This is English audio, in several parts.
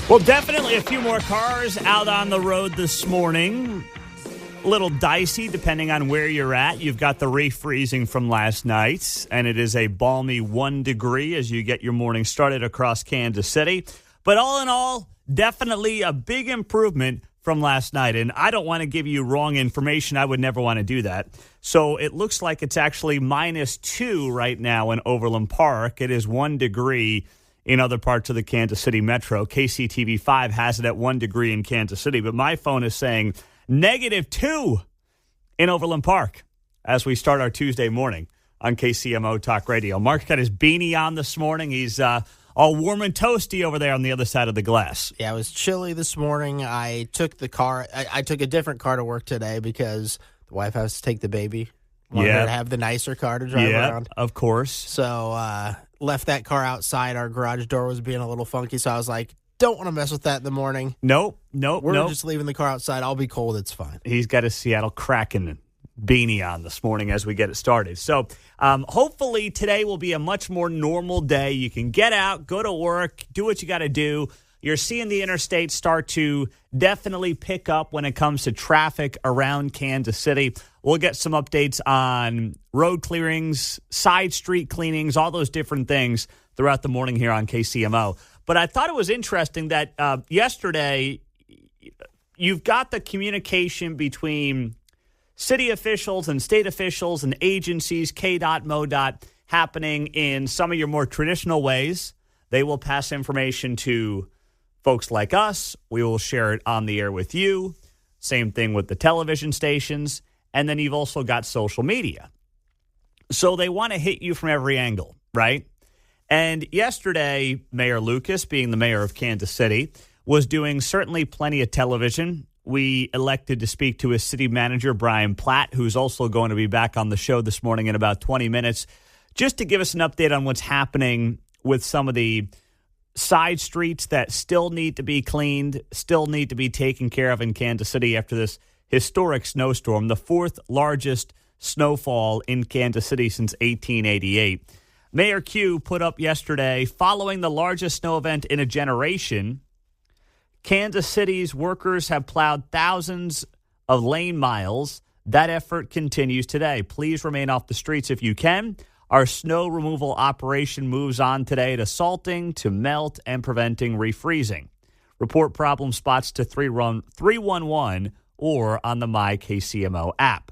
Well, definitely a few more cars out on the road this morning. A little dicey depending on where you're at. You've got the refreezing from last night, and it is a balmy 1 degree as you get your morning started across Kansas City. But all in all, definitely a big improvement from last night. And I don't want to give you wrong information. I would never want to do that. So it looks like it's actually -2 right now in Overland Park. It is 1 degree in other parts of the Kansas City metro. KCTV5 has it at 1 degree in Kansas City, but my phone is saying -2 in Overland Park as we start our Tuesday morning on KCMO Talk Radio. Mark's got his beanie on this morning. He's all warm and toasty over there on the other side of the glass. Yeah, it was chilly this morning. I took the car. I took a different car to work today because the wife has to take the baby. Wanted her to have the nicer car to drive around. Of course. So left that car outside. Our garage door was being a little funky, so I was like, don't want to mess with that in the morning. Nope. We're just leaving the car outside. I'll be cold. It's fine. He's got his Seattle Kraken beanie on this morning as we get it started. So hopefully today will be a much more normal day. You can get out, go to work, do what you got to do. You're seeing the interstate start to definitely pick up when it comes to traffic around Kansas City. We'll get some updates on road clearings, side street cleanings, all those different things throughout the morning here on KCMO. But I thought it was interesting that yesterday you've got the communication between city officials and state officials and agencies, KDOT, MoDOT, happening in some of your more traditional ways. They will pass information to folks like us. We will share it on the air with you. Same thing with the television stations. And then you've also got social media. So they want to hit you from every angle, right? And yesterday, Mayor Lucas, being the mayor of Kansas City, was doing certainly plenty of television. We elected to speak to his city manager, Brian Platt, who's also going to be back on the show this morning in about 20 minutes, just to give us an update on what's happening with some of the side streets that still need to be cleaned, still need to be taken care of in Kansas City after this historic snowstorm, the fourth largest snowfall in Kansas City since 1888. Mayor Q put up yesterday, following the largest snow event in a generation, Kansas City's workers have plowed thousands of lane miles. That effort continues today. Please remain off the streets if you can. Our snow removal operation moves on today to salting, to melt, and preventing refreezing. Report problem spots to 311 or on the MyKCMO app.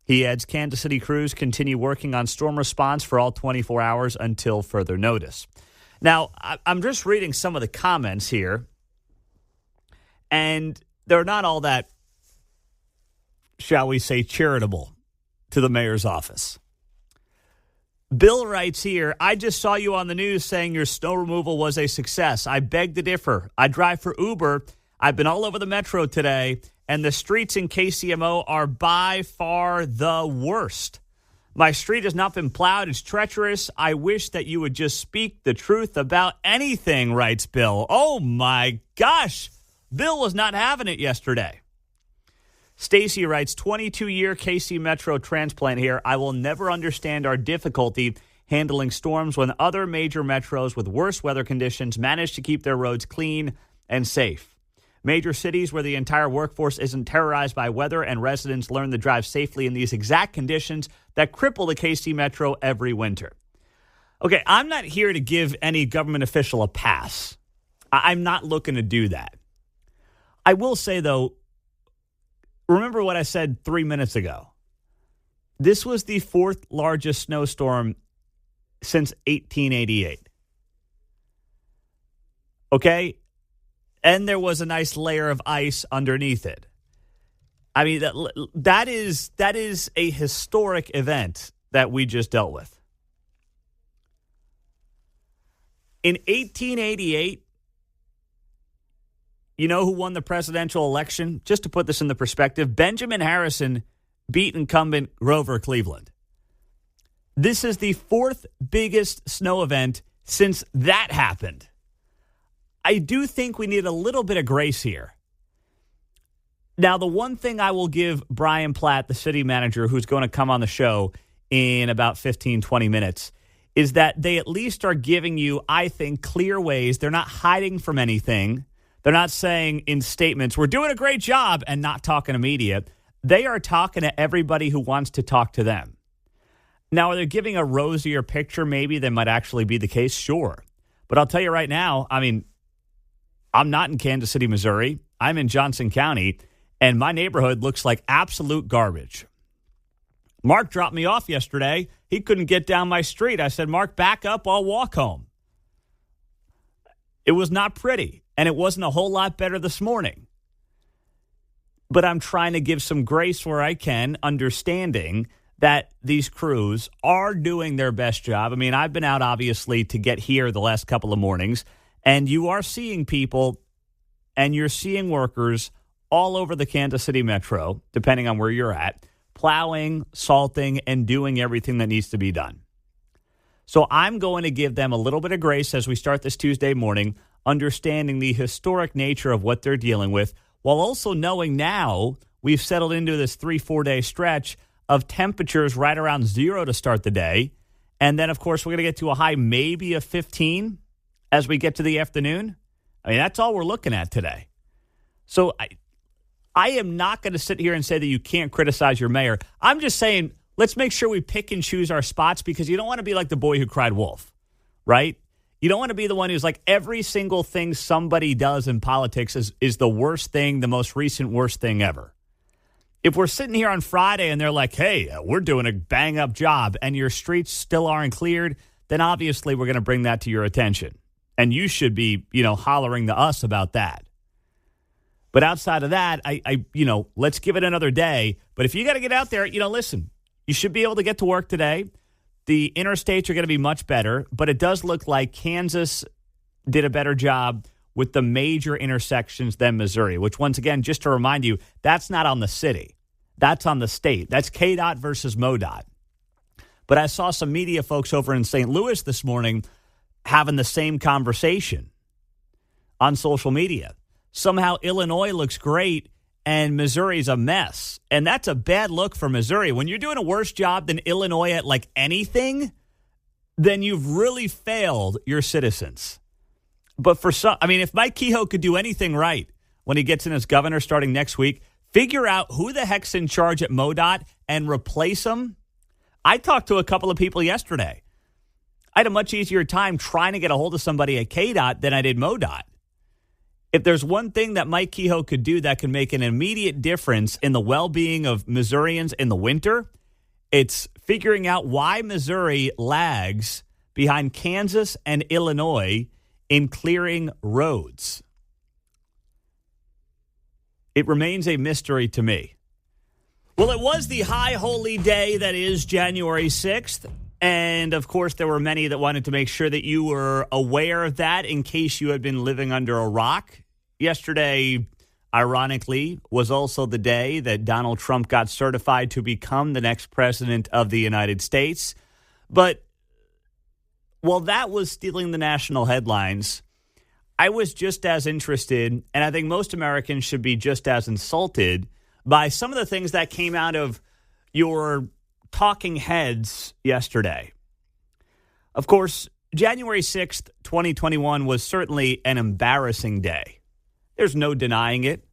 He adds Kansas City crews continue working on storm response for all 24 hours until further notice. Now, I'm just reading some of the comments here, and they're not all that, shall we say, charitable to the mayor's office. Bill writes here, I just saw you on the news saying your snow removal was a success. I beg to differ. I drive for Uber. I've been all over the metro today, and the streets in KCMO are by far the worst. My street has not been plowed. It's treacherous. I wish that you would just speak the truth about anything, writes Bill. Oh, my gosh. Bill was not having it yesterday. Stacy writes, 22-year KC Metro transplant here. I will never understand our difficulty handling storms when other major metros with worse weather conditions manage to keep their roads clean and safe. Major cities where the entire workforce isn't terrorized by weather and residents learn to drive safely in these exact conditions that cripple the KC Metro every winter. Okay, I'm not here to give any government official a pass. I'm not looking to do that. I will say, though, remember what I said 3 minutes ago. This was the fourth largest snowstorm since 1888. Okay? And there was a nice layer of ice underneath it. I mean, that is a historic event that we just dealt with. In 1888, you know who won the presidential election? Just to put this into perspective, Benjamin Harrison beat incumbent Grover Cleveland. This is the fourth biggest snow event since that happened. I do think we need a little bit of grace here. Now, the one thing I will give Brian Platt, the city manager, who's going to come on the show in about 15, 20 minutes, is that they at least are giving you, I think, clear ways. They're not hiding from anything. They're not saying in statements, we're doing a great job and not talking to media. They are talking to everybody who wants to talk to them. Now, are they giving a rosier picture? Maybe that might actually be the case. Sure. But I'll tell you right now, I mean, I'm not in Kansas City, Missouri. I'm in Johnson County, and my neighborhood looks like absolute garbage. Mark dropped me off yesterday. He couldn't get down my street. I said, Mark, back up. I'll walk home. It was not pretty, and it wasn't a whole lot better this morning. But I'm trying to give some grace where I can, understanding that these crews are doing their best job. I mean, I've been out, obviously, to get here the last couple of mornings, and you are seeing people and you're seeing workers all over the Kansas City metro, depending on where you're at, plowing, salting, and doing everything that needs to be done. So I'm going to give them a little bit of grace as we start this Tuesday morning, understanding the historic nature of what they're dealing with, while also knowing now we've settled into this 3-4 day stretch of temperatures right around 0 to start the day. And then, of course, we're going to get to a high maybe of 15 as we get to the afternoon. I mean, that's all we're looking at today. So I am not going to sit here and say that you can't criticize your mayor. I'm just saying, let's make sure we pick and choose our spots, because you don't want to be like the boy who cried wolf, right? You don't want to be the one who's like, every single thing somebody does in politics is the worst thing, the most recent worst thing ever. If we're sitting here on Friday and they're like, hey, we're doing a bang-up job and your streets still aren't cleared, then obviously we're going to bring that to your attention. And you should be, hollering to us about that. But outside of that, let's give it another day. But if you got to get out there, listen, you should be able to get to work today. The interstates are going to be much better, but it does look like Kansas did a better job with the major intersections than Missouri, which, once again, just to remind you, that's not on the city. That's on the state. That's KDOT versus MoDOT. But I saw some media folks over in St. Louis this morning having the same conversation on social media. Somehow Illinois looks great and Missouri's a mess. And that's a bad look for Missouri. When you're doing a worse job than Illinois at like anything, then you've really failed your citizens. But for some, if Mike Kehoe could do anything right when he gets in as governor starting next week, figure out who the heck's in charge at MoDOT and replace him. I talked to a couple of people yesterday. I had a much easier time trying to get a hold of somebody at KDOT than I did MoDOT. If there's one thing that Mike Kehoe could do that could make an immediate difference in the well-being of Missourians in the winter, it's figuring out why Missouri lags behind Kansas and Illinois in clearing roads. It remains a mystery to me. Well, it was the high holy day that is January 6th. And, of course, there were many that wanted to make sure that you were aware of that in case you had been living under a rock. Yesterday, ironically, was also the day that Donald Trump got certified to become the next president of the United States. But while that was stealing the national headlines, I was just as interested, and I think most Americans should be just as insulted by some of the things that came out of your talking heads yesterday. Of course, January 6th, 2021 was certainly an embarrassing day. There's no denying it.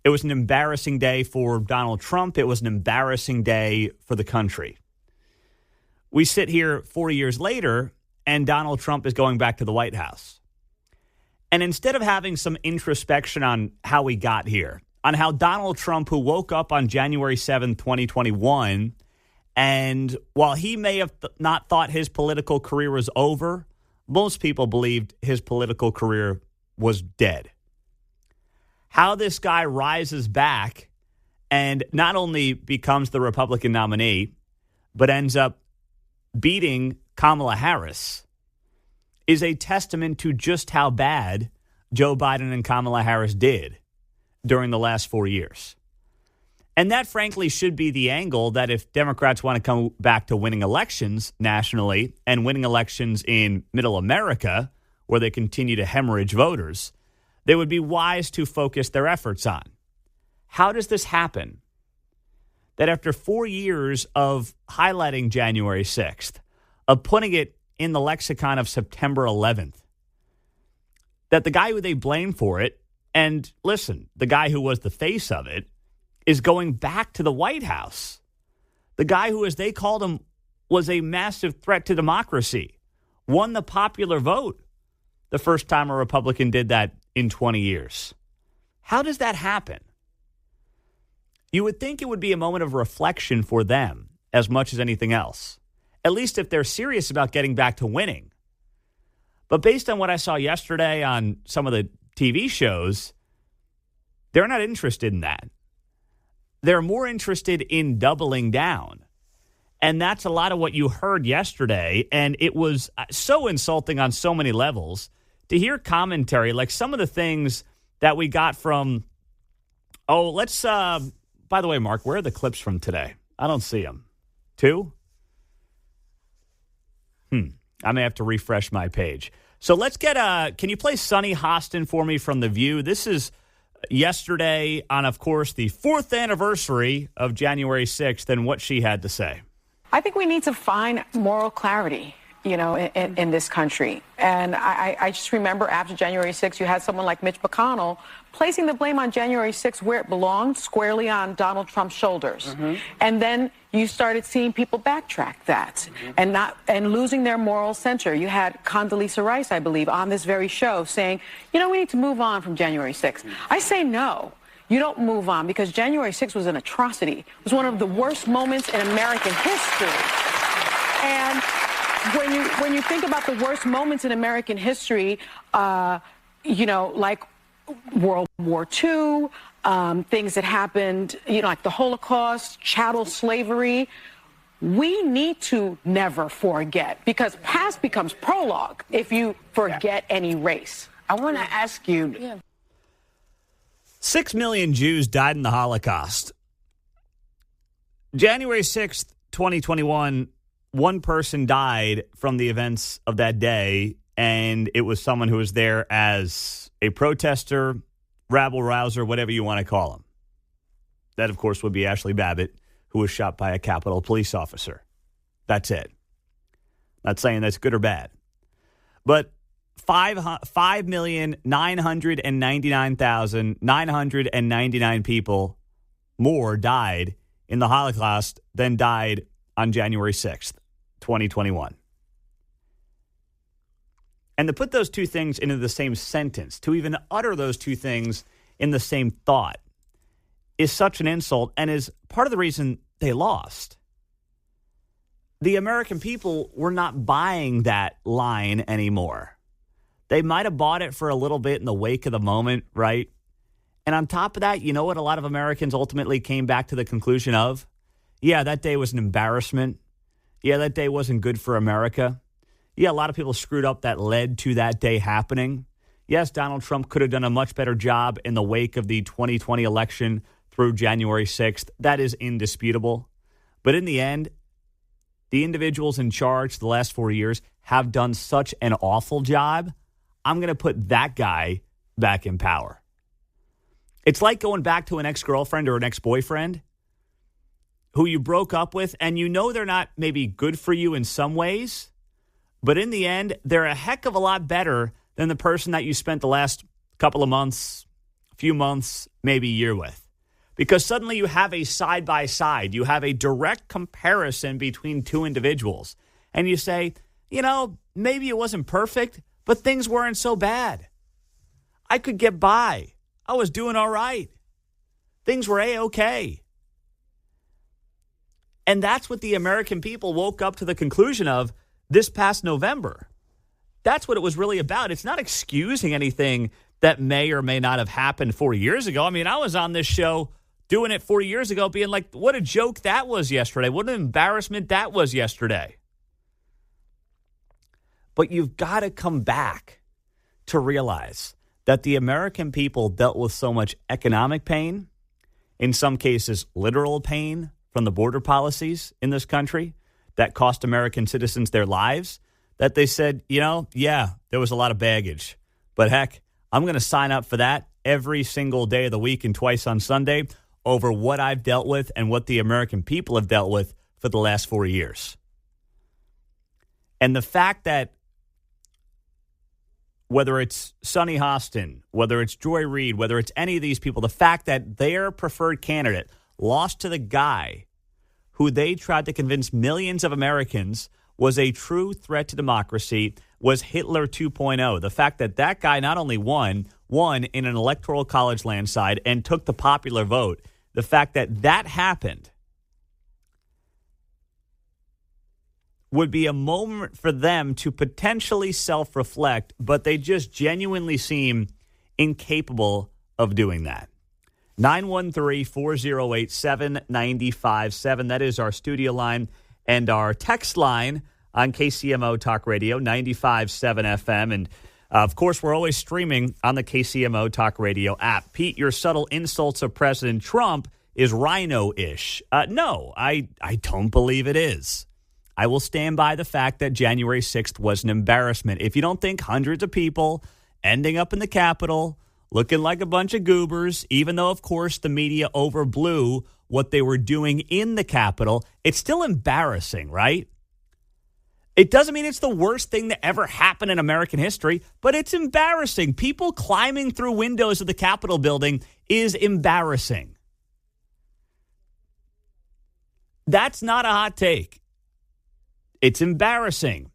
It was an embarrassing day for Donald Trump. It was an embarrassing day for the country. We sit here 4 years later, and Donald Trump is going back to the White House. And instead of having some introspection on how we got here, on how Donald Trump, who woke up on January 7th, 2021, and while he may have not thought his political career was over, most people believed his political career was dead. How this guy rises back and not only becomes the Republican nominee, but ends up beating Kamala Harris is a testament to just how bad Joe Biden and Kamala Harris did during the last 4 years. And that, frankly, should be the angle that if Democrats want to come back to winning elections nationally and winning elections in middle America, where they continue to hemorrhage voters, they would be wise to focus their efforts on. How does this happen? That after 4 years of highlighting January 6th, of putting it in the lexicon of September 11th. That the guy who they blame for it, and listen, the guy who was the face of it, is going back to the White House. The guy who, as they called him, was a massive threat to democracy, won the popular vote the first time a Republican did that in 20 years. How does that happen? You would think it would be a moment of reflection for them as much as anything else, at least if they're serious about getting back to winning. But based on what I saw yesterday on some of the TV shows, they're not interested in that. They're more interested in doubling down. And that's a lot of what you heard yesterday. And it was so insulting on so many levels to hear commentary, like some of the things that we got from, by the way, Mark, where are the clips from today? I don't see them. 2? I may have to refresh my page. So let's get can you play Sunny Hostin for me from The View? This is yesterday on, of course, the 4th anniversary of January 6th and what she had to say. I think we need to find moral clarity, in this country. And I just remember after January 6th, you had someone like Mitch McConnell placing the blame on January 6th where it belonged, squarely on Donald Trump's shoulders. Mm-hmm. And then you started seeing people backtrack that and losing their moral center. You had Condoleezza Rice, I believe, on this very show saying, we need to move on from January 6th. Mm-hmm. I say no. You don't move on because January 6th was an atrocity. It was one of the worst moments in American history. And when you think about the worst moments in American history, like World War II, things that happened, like the Holocaust, chattel slavery, we need to never forget because past becomes prologue if you forget any race. I want to ask you. Yeah. 6 million Jews died in the Holocaust. January 6th, 2021, one person died from the events of that day, and it was someone who was there as a protester, rabble-rouser, whatever you want to call him. That, of course, would be Ashley Babbitt, who was shot by a Capitol police officer. That's it. Not saying that's good or bad. But 5,999,999 people more died in the Holocaust than died on January 6th, 2021. And to put those two things into the same sentence, to even utter those two things in the same thought, is such an insult and is part of the reason they lost. The American people were not buying that line anymore. They might have bought it for a little bit in the wake of the moment, right? And on top of that, you know what a lot of Americans ultimately came back to the conclusion of? Yeah, that day was an embarrassment. Yeah, that day wasn't good for America. Yeah, a lot of people screwed up that led to that day happening. Yes, Donald Trump could have done a much better job in the wake of the 2020 election through January 6th. That is indisputable. But in the end, the individuals in charge the last 4 years have done such an awful job. I'm going to put that guy back in power. It's like going back to an ex-girlfriend or an ex-boyfriend who you broke up with, and you know they're not maybe good for you in some ways, but in the end, they're a heck of a lot better than the person that you spent the last couple of months, few months, maybe a year with. Because suddenly you have a side-by-side. You have a direct comparison between two individuals. And you say, maybe it wasn't perfect, but things weren't so bad. I could get by. I was doing all right. Things were A-okay. And that's what the American people woke up to the conclusion of this past November. That's what it was really about. It's not excusing anything that may or may not have happened 4 years ago. I mean, I was on this show doing it 4 years ago being like, what a joke that was yesterday. What an embarrassment that was yesterday. But you've got to come back to realize that the American people dealt with so much economic pain, in some cases literal pain from the border policies in this country that cost American citizens their lives, that they said, there was a lot of baggage. But heck, I'm going to sign up for that every single day of the week and twice on Sunday over what I've dealt with and what the American people have dealt with for the last 4 years. And the fact that whether it's Sonny Hostin, whether it's Joy Reid, whether it's any of these people, the fact that their preferred candidate lost to the guy who they tried to convince millions of Americans was a true threat to democracy, was Hitler 2.0. The fact that that guy not only won in an electoral college landslide and took the popular vote, the fact that that happened would be a moment for them to potentially self-reflect, but they just genuinely seem incapable of doing that. 913-408-7957. That is our studio line and our text line on KCMO Talk Radio, 95.7 FM. And, of course, we're always streaming on the KCMO Talk Radio app. Pete, your subtle insults of President Trump is rhino-ish. No, I don't believe it is. I will stand by the fact that January 6th was an embarrassment. If you don't think hundreds of people ending up in the Capitol looking like a bunch of goobers, even though, of course, the media overblew what they were doing in the Capitol, it's still embarrassing, right? It doesn't mean it's the worst thing that ever happened in American history, but it's embarrassing. People climbing through windows of the Capitol building is embarrassing. That's not a hot take. It's embarrassing.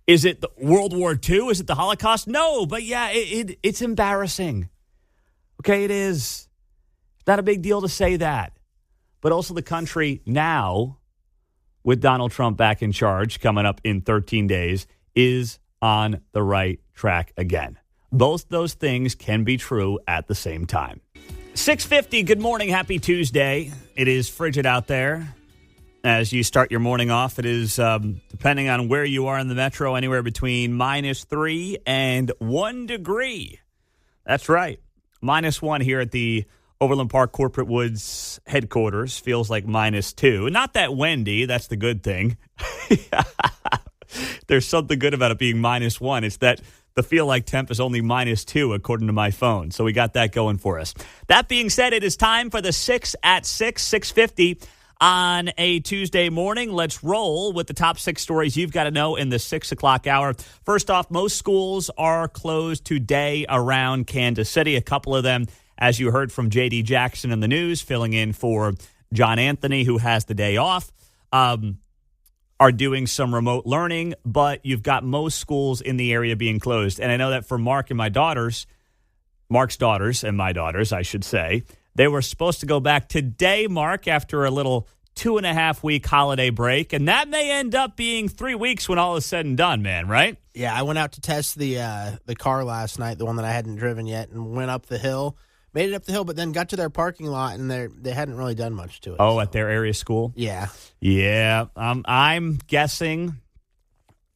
Is it World War II? Is it the Holocaust? No, but yeah, it's embarrassing. Okay, it is. It's not a big deal to say that. But also the country now, with Donald Trump back in charge coming up in 13 days, is on the right track again. Both those things can be true at the same time. 6:50, good morning, happy Tuesday. It is frigid out there. As you start your morning off, it is, depending on where you are in the metro, anywhere between -3 and 1 degree. That's right. -1 here at the Overland Park Corporate Woods headquarters. Feels like -2. Not that windy. That's the good thing. There's something good about it being -1. It's that the feel like temp is only -2, according to my phone. So we got that going for us. That being said, it is time for the 6 at 6, 6:50. On a Tuesday morning, let's roll with the top 6 stories you've got to know in the 6 o'clock hour. First off, most schools are closed today around Kansas City. A couple of them, as you heard from J.D. Jackson in the news, filling in for John Anthony, who has the day off, are doing some remote learning, but you've got most schools in the area being closed. And I know that for Mark's daughters, and my daughters, I should say, they were supposed to go back today, Mark, after a little 2.5-week holiday break. And that may end up being 3 weeks when all is said and done, man, right? Yeah, I went out to test the car last night, the one that I hadn't driven yet, and went up the hill. Made it up the hill, but then got to their parking lot, and they hadn't really done much to it. Oh, so. At their area school? Yeah. Yeah. I'm guessing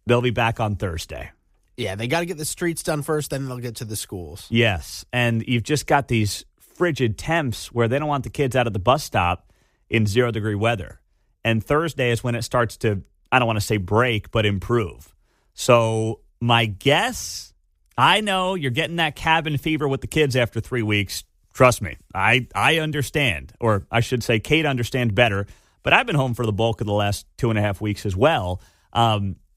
they'll be back on Thursday. Yeah, they got to get the streets done first, then they'll get to the schools. Yes, and you've just got these frigid temps where they don't want the kids out of the bus stop in 0-degree weather. And Thursday is when it starts to, I don't want to say break, but improve. So my guess, I know you're getting that cabin fever with the kids after 3 weeks. Trust me, I understand, or I should say Kate understands better, but I've been home for the bulk of the last 2.5 weeks as well.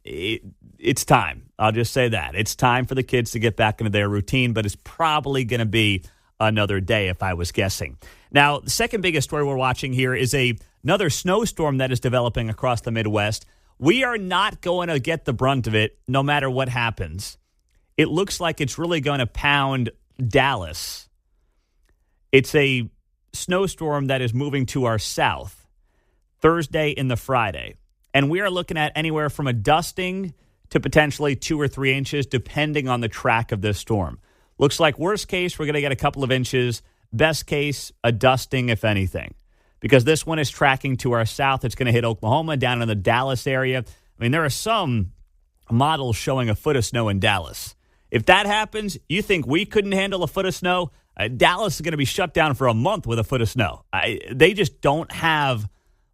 It's time. I'll just say that. It's time for the kids to get back into their routine, but it's probably going to be another day if I was guessing. Now, the second biggest story we're watching here is another snowstorm that is developing across the Midwest. We are not going to get the brunt of it no matter what happens. It looks like it's really going to pound Dallas. It's a snowstorm that is moving to our south Thursday into Friday. And we are looking at anywhere from a dusting to potentially 2 or 3 inches, depending on the track of this storm. Looks like worst case, we're going to get a couple of inches. Best case, a dusting, if anything. Because this one is tracking to our south. It's going to hit Oklahoma, down in the Dallas area. I mean, there are some models showing a foot of snow in Dallas. If that happens, you think we couldn't handle a foot of snow? Dallas is going to be shut down for a month with a foot of snow. They just don't have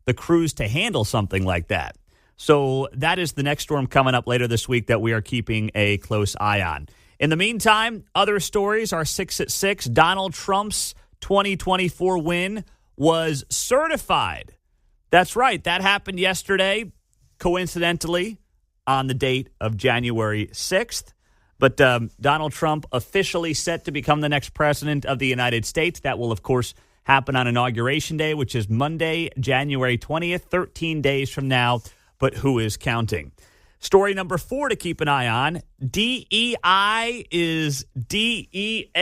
the crews to handle something like that. So that is the next storm coming up later this week that we are keeping a close eye on. In the meantime, other stories are 6 at 6. Donald Trump's 2024 win was certified. That's right. That happened yesterday. Coincidentally, on the date of January 6th. But Donald Trump officially set to become the next president of the United States. That will, of course, happen on Inauguration Day, which is Monday, January 20th, 13 days from now. But who is counting? Story number 4 to keep an eye on. DEI is DEAD.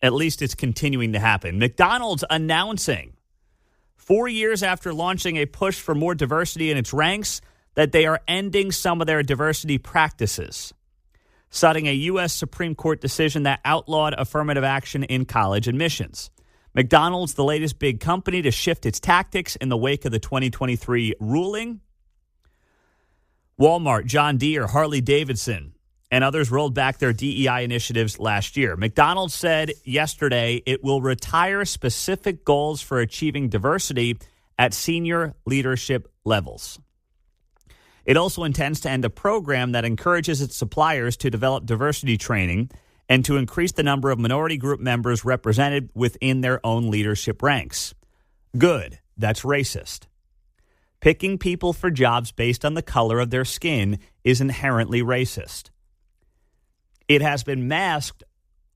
At least it's continuing to happen. McDonald's announcing 4 years after launching a push for more diversity in its ranks that they are ending some of their diversity practices, citing a U.S. Supreme Court decision that outlawed affirmative action in college admissions. McDonald's, the latest big company to shift its tactics in the wake of the 2023 ruling. Walmart, John Deere, Harley-Davidson, and others rolled back their DEI initiatives last year. McDonald's said yesterday it will retire specific goals for achieving diversity at senior leadership levels. It also intends to end a program that encourages its suppliers to develop diversity training and to increase the number of minority group members represented within their own leadership ranks. Good. That's racist. Picking people for jobs based on the color of their skin is inherently racist. It has been masked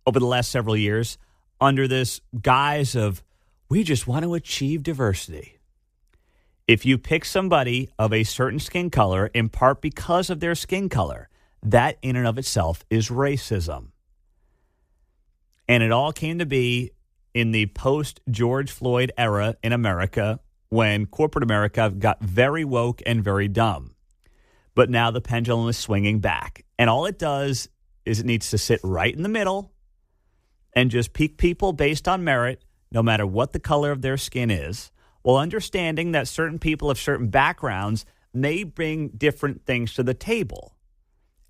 over the last several years under this guise of, we just want to achieve diversity. If you pick somebody of a certain skin color, in part because of their skin color, that in and of itself is racism. And it all came to be in the post-George Floyd era in America when corporate America got very woke and very dumb. But now the pendulum is swinging back. And all it does is it needs to sit right in the middle and just pick people based on merit, no matter what the color of their skin is, while understanding that certain people of certain backgrounds may bring different things to the table.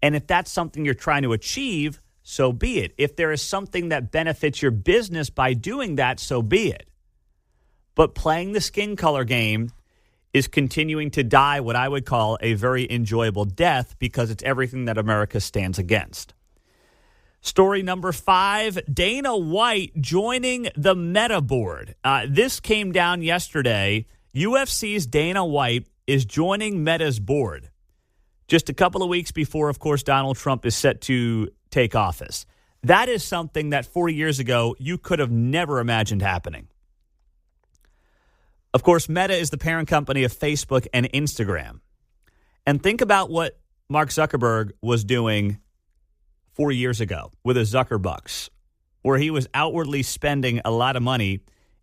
And if that's something you're trying to achieve, so be it. If there is something that benefits your business by doing that, so be it. But playing the skin color game is continuing to die what I would call a very enjoyable death because it's everything that America stands against. Story number 5, Dana White joining the Meta board. This came down yesterday. UFC's Dana White is joining Meta's board just a couple of weeks before, of course, Donald Trump is set to take office. That is something that 4 years ago you could have never imagined happening. Of course, Meta is the parent company of Facebook and Instagram. And think about what Mark Zuckerberg was doing 4 years ago with his Zuckerbucks, where he was outwardly spending a lot of money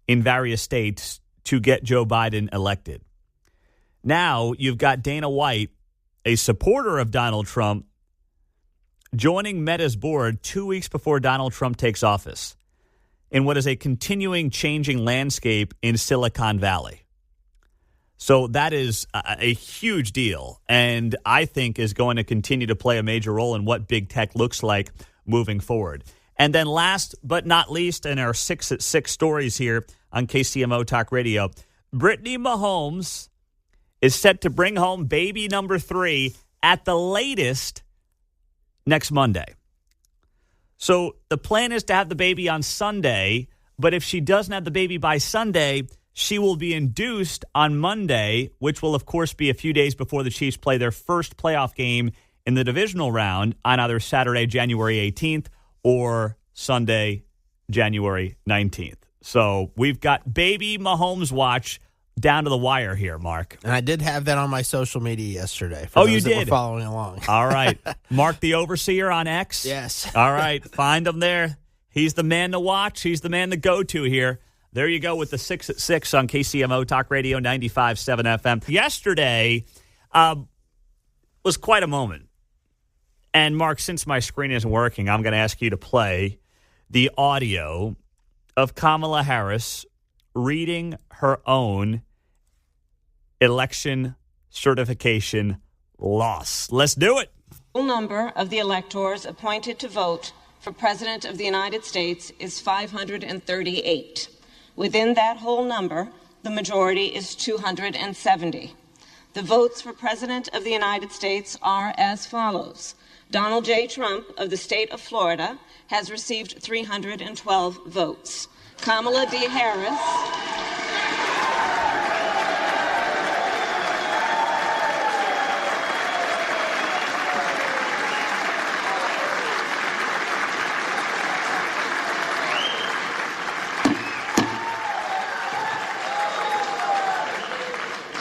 in various states to get Joe Biden elected. Now you've got Dana White, a supporter of Donald Trump, joining Meta's board 2 weeks before Donald Trump takes office in what is a continuing changing landscape in Silicon Valley. So that is a huge deal, and I think is going to continue to play a major role in what big tech looks like moving forward. And then last but not least, in our 6 at 6 stories here on KCMO Talk Radio, Brittany Mahomes is set to bring home baby number 3 at the latest next Monday. So the plan is to have the baby on Sunday, but if she doesn't have the baby by Sunday, she will be induced on Monday, which will, of course, be a few days before the Chiefs play their first playoff game in the divisional round on either Saturday, January 18th, or Sunday, January 19th. So we've got baby Mahomes watch down to the wire here, Mark. And I did have that on my social media yesterday. For oh, those you that did? were following along. All right. Mark the Overseer on X? Yes. All right. Find him there. He's the man to watch. He's the man to go to here. There you go with the 6 at 6 on KCMO Talk Radio 95.7 FM. Yesterday was quite a moment. And, Mark, since my screen isn't working, I'm going to ask you to play the audio of Kamala Harris reading her own election certification loss. Let's do it. The number of the electors appointed to vote for President of the United States is 538. Within that whole number, the majority is 270. The votes for President of the United States are as follows. Donald J. Trump of the state of Florida has received 312 votes. Kamala D. Harris.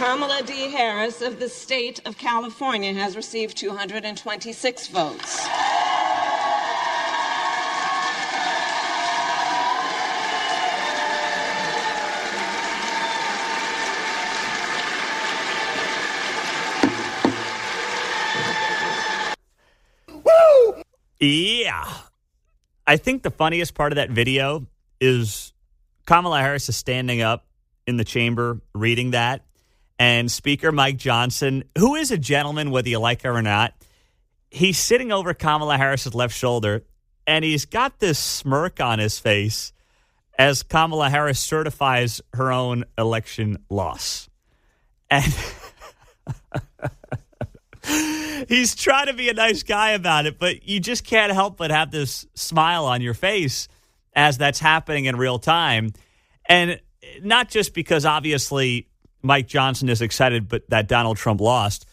Kamala D. Harris of the state of California has received 226 votes. Yeah. I think the funniest part of that video is Kamala Harris is standing up in the chamber reading that, and Speaker Mike Johnson, who is a gentleman whether you like her or not, he's sitting over Kamala Harris's left shoulder, and he's got this smirk on his face as Kamala Harris certifies her own election loss. And he's trying to be a nice guy about it, but you just can't help but have this smile on your face as that's happening in real time. And not just because obviously Mike Johnson is excited but that Donald Trump lost,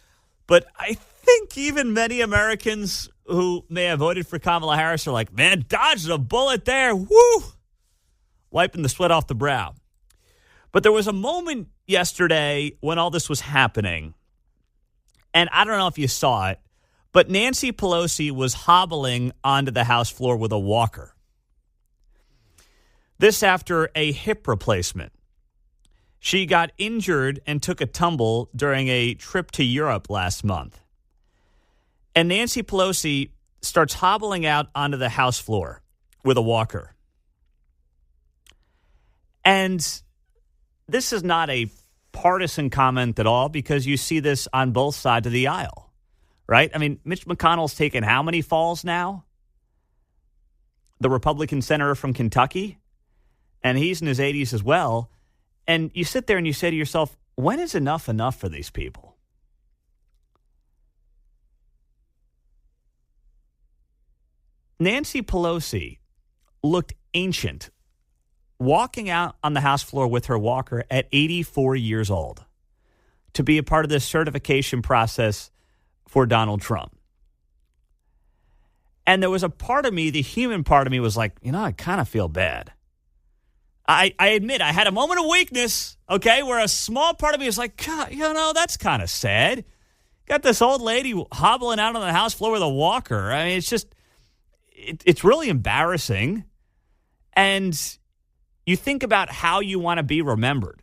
but I think even many Americans who may have voted for Kamala Harris are like, man, dodged a bullet there. Woo! Wiping the sweat off the brow. But there was a moment yesterday when all this was happening, and I don't know if you saw it, but Nancy Pelosi was hobbling onto the House floor with a walker. This after a hip replacement. She got injured and took a tumble during a trip to Europe last month. And Nancy Pelosi starts hobbling out onto the House floor with a walker. And this is not a partisan comment at all, because you see this on both sides of the aisle, right? I mean, Mitch McConnell's taken how many falls now? The Republican senator from Kentucky, and he's in his 80s as well. And you sit there and you say to yourself, when is enough for these people? Nancy Pelosi looked ancient walking out on the House floor with her walker at 84 years old to be a part of this certification process for Donald Trump. And there was a part of me, the human part of me was like, I kind of feel bad. I admit I had a moment of weakness, okay, where a small part of me was like, God, that's kind of sad. Got this old lady hobbling out on the House floor with a walker. I mean, it's just, it's really embarrassing. And you think about how you want to be remembered.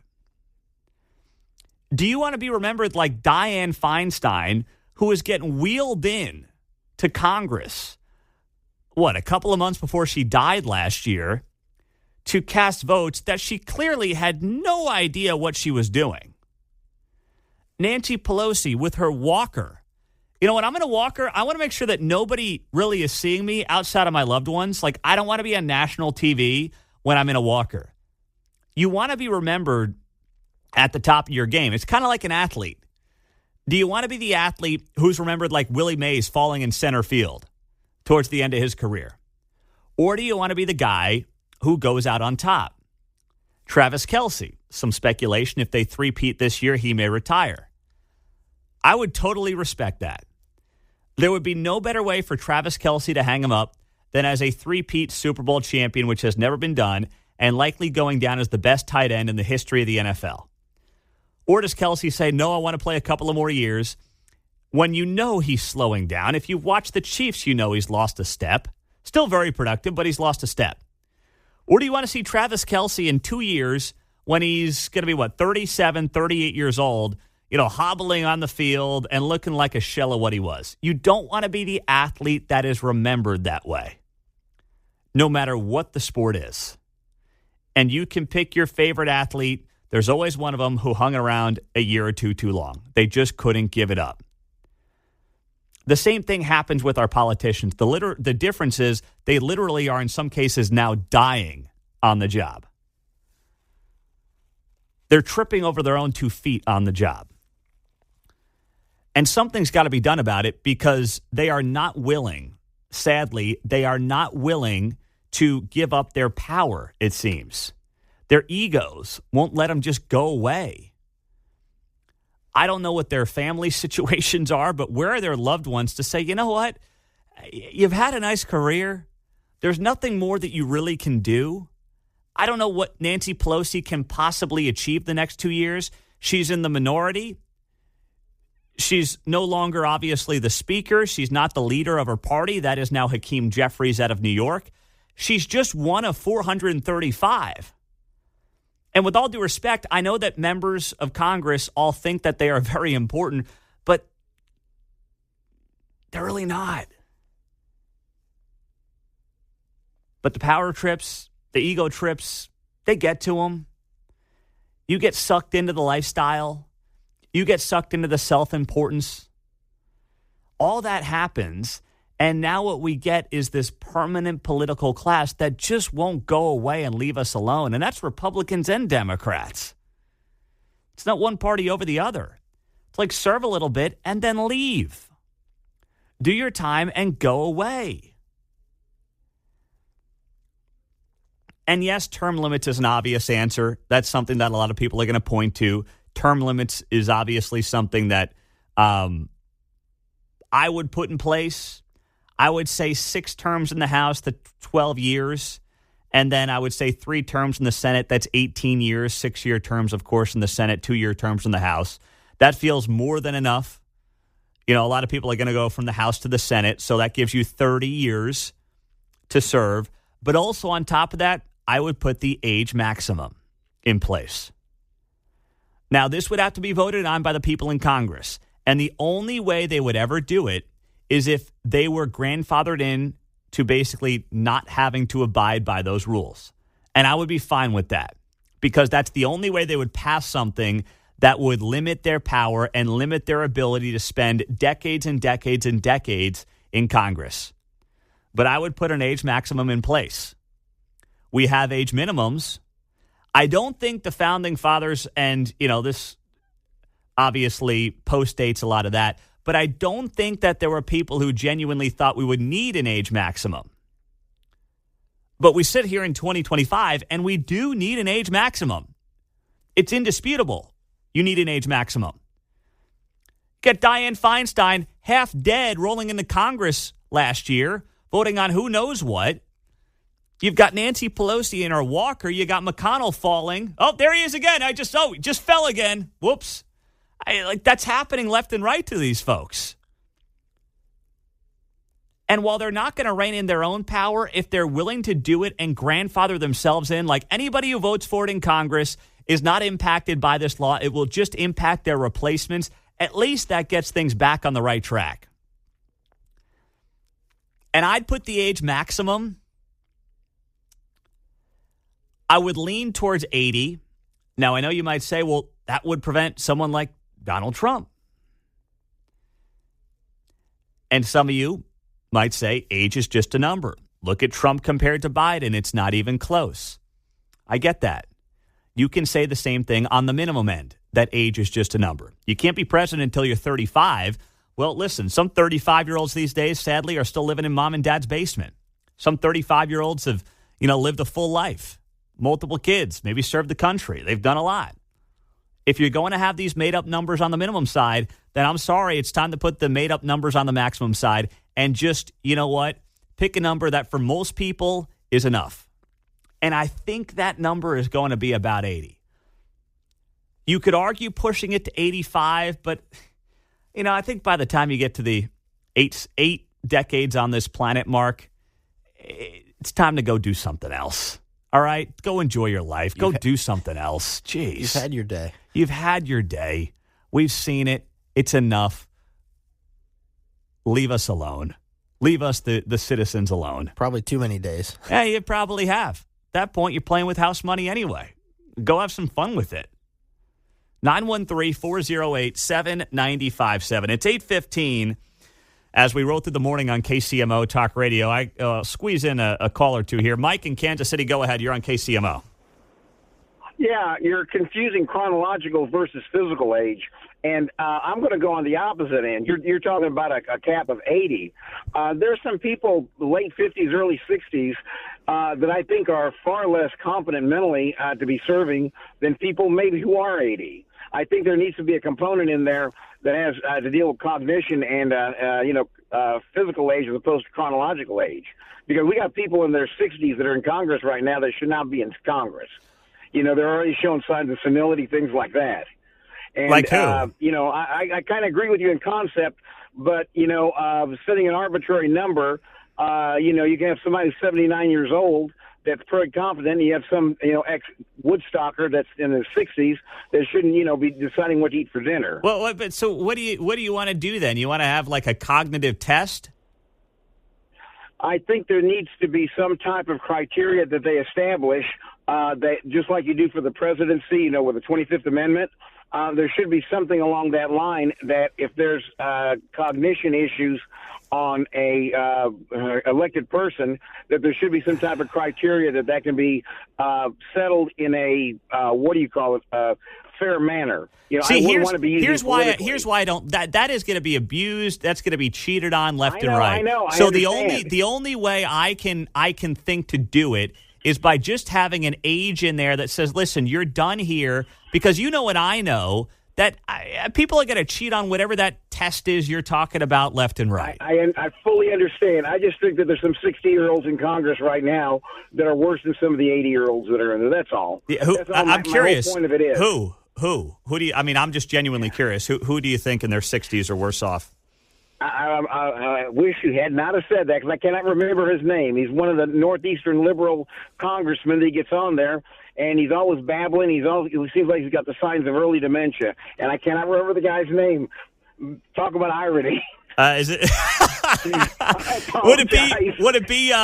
Do you want to be remembered like Dianne Feinstein, who was getting wheeled in to Congress, a couple of months before she died last year, to cast votes that she clearly had no idea what she was doing? Nancy Pelosi with her walker. When I'm in a walker, I want to make sure that nobody really is seeing me outside of my loved ones. Like, I don't want to be on national TV when I'm in a walker. You want to be remembered at the top of your game. It's kind of like an athlete. Do you want to be the athlete who's remembered like Willie Mays falling in center field towards the end of his career? Or do you want to be the guy who goes out on top? Travis Kelce, some speculation if they three-peat this year, he may retire. I would totally respect that. There would be no better way for Travis Kelce to hang him up than as a three-peat Super Bowl champion, which has never been done, and likely going down as the best tight end in the history of the NFL. Or does Kelce say, no, I want to play a couple of more years, when he's slowing down? If you watch the Chiefs, he's lost a step. Still very productive, but he's lost a step. Or do you want to see Travis Kelce in 2 years when he's going to be, 37, 38 years old, hobbling on the field and looking like a shell of what he was? You don't want to be the athlete that is remembered that way, no matter what the sport is. And you can pick your favorite athlete. There's always one of them who hung around a year or two too long. They just couldn't give it up. The same thing happens with our politicians. The difference is they literally are in some cases now dying on the job. They're tripping over their own 2 feet on the job. And something's got to be done about it, because they are not willing, sadly, they are not willing to give up their power, it seems. Their egos won't let them just go away. I don't know what their family situations are, but where are their loved ones to say, you know what? You've had a nice career. There's nothing more that you really can do. I don't know what Nancy Pelosi can possibly achieve the next 2 years. She's in the minority. She's no longer, obviously, the speaker. She's not the leader of her party. That is now Hakeem Jeffries out of New York. She's just one of 435. And with all due respect, I know that members of Congress all think that they are very important, but they're really not. But the power trips, the ego trips, they get to them. You get sucked into the lifestyle. You get sucked into the self-importance. All that happens, and now what we get is this permanent political class that just won't go away and leave us alone, and that's Republicans and Democrats. It's not one party over the other. It's like serve a little bit and then leave. Do your time and go away. And yes, term limits is an obvious answer. That's something that a lot of people are going to point to. Term limits is obviously something that I would put in place. I would say 6 terms in the House, to 12 years. And then I would say 3 terms in the Senate. That's 18 years, 6-year terms, of course, in the Senate, 2-year terms in the House. That feels more than enough. You know, a lot of people are going to go from the House to the Senate. So that gives you 30 years to serve. But also on top of that, I would put the age maximum in place. Now, this would have to be voted on by the people in Congress. And the only way they would ever do it is if they were grandfathered in to basically not having to abide by those rules. And I would be fine with that because that's the only way they would pass something that would limit their power and limit their ability to spend decades and decades and decades in Congress. But I would put an age maximum in place. We have age minimums. I don't think the founding fathers, and, you know, this obviously postdates a lot of that, but I don't think that there were people who genuinely thought we would need an age maximum. But we sit here in 2025, and we do need an age maximum. It's indisputable. You need an age maximum. Get Dianne Feinstein half dead rolling into Congress last year, voting on who knows what. You've got Nancy Pelosi in her walker. You got McConnell falling. Oh, there he is again. He just fell again. Whoops. That's happening left and right to these folks. And while they're not going to rein in their own power, if they're willing to do it and grandfather themselves in, like anybody who votes for it in Congress is not impacted by this law. It will just impact their replacements. At least that gets things back on the right track. And I'd put the age maximum, I would lean towards 80. Now, I know you might say, well, that would prevent someone like Donald Trump. And some of you might say age is just a number. Look at Trump compared to Biden. It's not even close. I get that. You can say the same thing on the minimum end, that age is just a number. You can't be president until you're 35. Well, listen, some 35-year-olds these days, sadly, are still living in mom and dad's basement. Some 35-year-olds have, lived a full life. Multiple kids, maybe served the country. They've done a lot. If you're going to have these made-up numbers on the minimum side, then I'm sorry, it's time to put the made-up numbers on the maximum side and just, you know what, pick a number that for most people is enough. And I think that number is going to be about 80. You could argue pushing it to 85, but, I think by the time you get to the eight decades on this planet mark, it's time to go do something else. All right? Go enjoy your life. Go do something else. Jeez. You've had your day. You've had your day. We've seen it. It's enough. Leave us alone. Leave us, the citizens, alone. Probably too many days. Yeah, you probably have. At that point, you're playing with house money anyway. Go have some fun with it. 913-408-7957. It's 8:15. As we roll through the morning on KCMO Talk Radio, I squeeze in a call or two here. Mike in Kansas City, go ahead. You're on KCMO. Yeah, you're confusing chronological versus physical age. And I'm going to go on the opposite end. You're talking about a cap of 80. There's some people, late 50s, early 60s, that I think are far less competent mentally to be serving than people maybe who are 80. I think there needs to be a component in there that has to deal with cognition and, physical age as opposed to chronological age. Because we got people in their 60s that are in Congress right now that should not be in Congress. They're already showing signs of senility, things like that. And, like who? You know, I kind of agree with you in concept, but, you know, setting an arbitrary number, you know, you can have somebody who's 79 years old that's pretty confident. And you have some, you know, ex-Woodstocker that's in his 60s that shouldn't, you know, be deciding what to eat for dinner. Well, but so what do you want to do then? You want to have like a cognitive test? I think there needs to be some type of criteria that they establish, that just like you do for the presidency, you know, with the 25th Amendment. There should be something along that line that if there's cognition issues on a elected person, that there should be some type of criteria that can be settled in a fair manner. You know, See, I wouldn't want to be using here's why I don't. That is going to be abused. That's going to be cheated on left and right. I know. So understand. the only way I can think to do it is by just having an age in there that says, listen, you're done here, because you know what I know, that people are going to cheat on whatever that test is you're talking about left and right. I fully understand. I just think that there's some 60-year-olds in Congress right now that are worse than some of the 80-year-olds that are in there. That's all. Yeah, That's all I'm curious. My whole point of it is. Who do you? I mean, I'm just genuinely curious. Who do you think in their 60s are worse off? I wish you had not have said that, because I cannot remember his name. He's one of the Northeastern liberal congressmen that gets on there, and he's always babbling. It seems like he's got the signs of early dementia, and I cannot remember the guy's name. Talk about irony. Is it? Would it be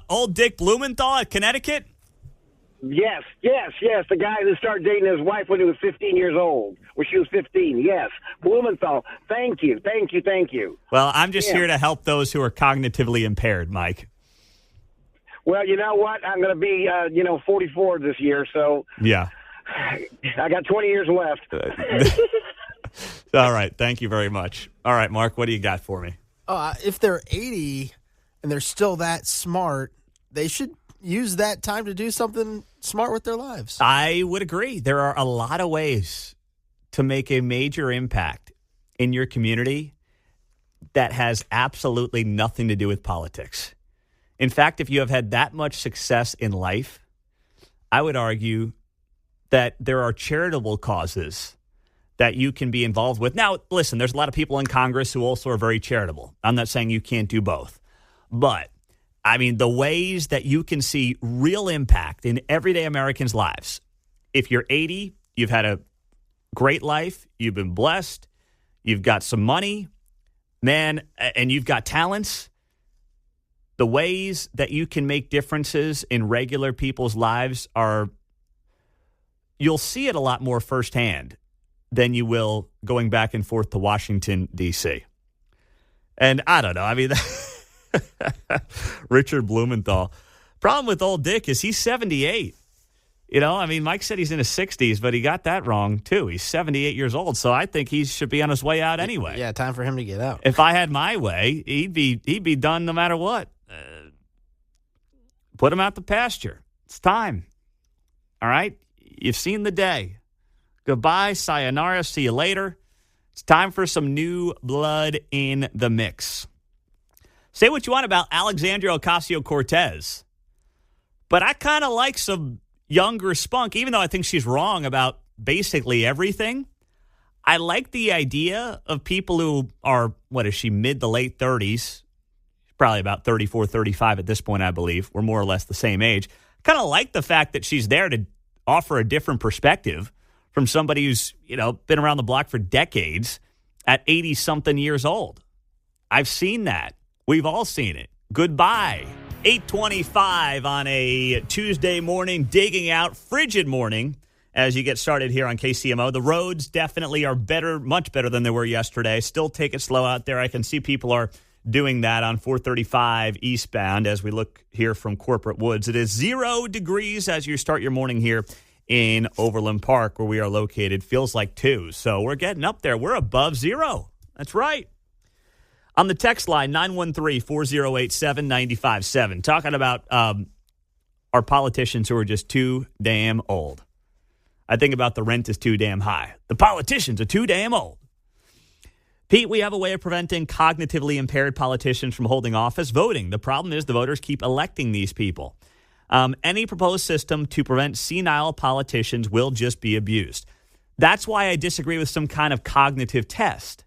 old Dick Blumenthal at Connecticut? Yes. The guy who started dating his wife when he was 15 years old, when she was 15. Yes. Blumenthal. Thank you. Well, I'm just here to help those who are cognitively impaired, Mike. Well, you know what? I'm going to be, 44 this year, so yeah, I got 20 years left. All right. Thank you very much. All right, Mark, what do you got for me? If they're 80 and they're still that smart, they should use that time to do something smart with their lives. I would agree. There are a lot of ways to make a major impact in your community that has absolutely nothing to do with politics. In fact, if you have had that much success in life, I would argue that there are charitable causes that you can be involved with. Now, listen, there's a lot of people in Congress who also are very charitable. I'm not saying you can't do both. But, I mean, the ways that you can see real impact in everyday Americans' lives. If you're 80, you've had a great life, you've been blessed, you've got some money, man, and you've got talents. The ways that you can make differences in regular people's lives you'll see it a lot more firsthand than you will going back and forth to Washington, D.C. And I don't know. I mean, Richard Blumenthal. Problem with old Dick is he's 78. You know, I mean, Mike said he's in his 60s, but he got that wrong, too. He's 78 years old, so I think he should be on his way out anyway. Yeah, time for him to get out. If I had my way, he'd be done no matter what. Put him out to pasture. It's time. All right? You've seen the day. Goodbye, sayonara, see you later. It's time for some new blood in the mix. Say what you want about Alexandria Ocasio-Cortez, but I kind of like some younger spunk, even though I think she's wrong about basically everything. I like the idea of people who are, what is she, mid to late 30s, probably about 34, 35 at this point, I believe. We're more or less the same age. Kind of like the fact that she's there to offer a different perspective from somebody who's, been around the block for decades at 80-something years old. I've seen that. We've all seen it. Goodbye. 8:25 on a Tuesday morning, digging out, frigid morning as you get started here on KCMO. The roads definitely are better, much better than they were yesterday. Still take it slow out there. I can see people are doing that on 435 eastbound as we look here from Corporate Woods. It is 0 degrees as you start your morning here in Overland Park, where we are located. Feels like 2. So we're getting up there. We're above 0. That's right. On the text line, 913-4087-957, talking about our politicians who are just too damn old. I think about the rent is too damn high. The politicians are too damn old. Pete, we have a way of preventing cognitively impaired politicians from holding office: voting. The problem is the voters keep electing these people. Any proposed system to prevent senile politicians will just be abused. That's why I disagree with some kind of cognitive test.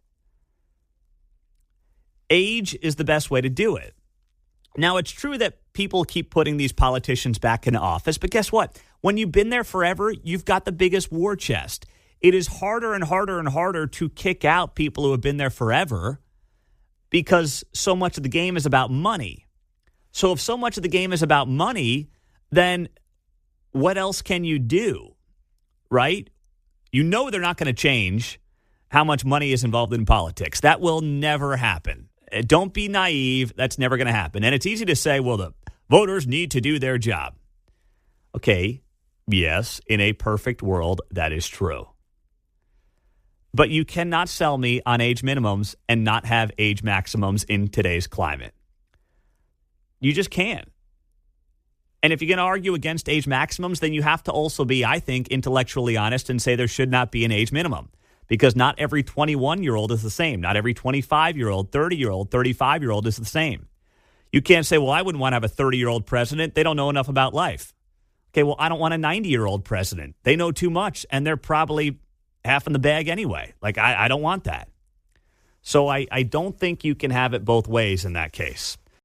Age is the best way to do it. Now, it's true that people keep putting these politicians back in office, but guess what? When you've been there forever, you've got the biggest war chest. It is harder and harder and harder to kick out people who have been there forever because so much of the game is about money. So if so much of the game is about money, then what else can you do, right? You know they're not going to change how much money is involved in politics. That will never happen. Don't be naive. That's never going to happen. And it's easy to say, well, the voters need to do their job. Okay, yes, in a perfect world, that is true. But you cannot sell me on age minimums and not have age maximums in today's climate. You just can't. And if you're going to argue against age maximums, then you have to also be, I think, intellectually honest and say there should not be an age minimum. Because not every 21-year-old is the same. Not every 25-year-old, 30-year-old, 35-year-old is the same. You can't say, well, I wouldn't want to have a 30-year-old president. They don't know enough about life. Okay, well, I don't want a 90-year-old president. They know too much, and they're probably half in the bag anyway. Like, I don't want that. So I don't think you can have it both ways in that case.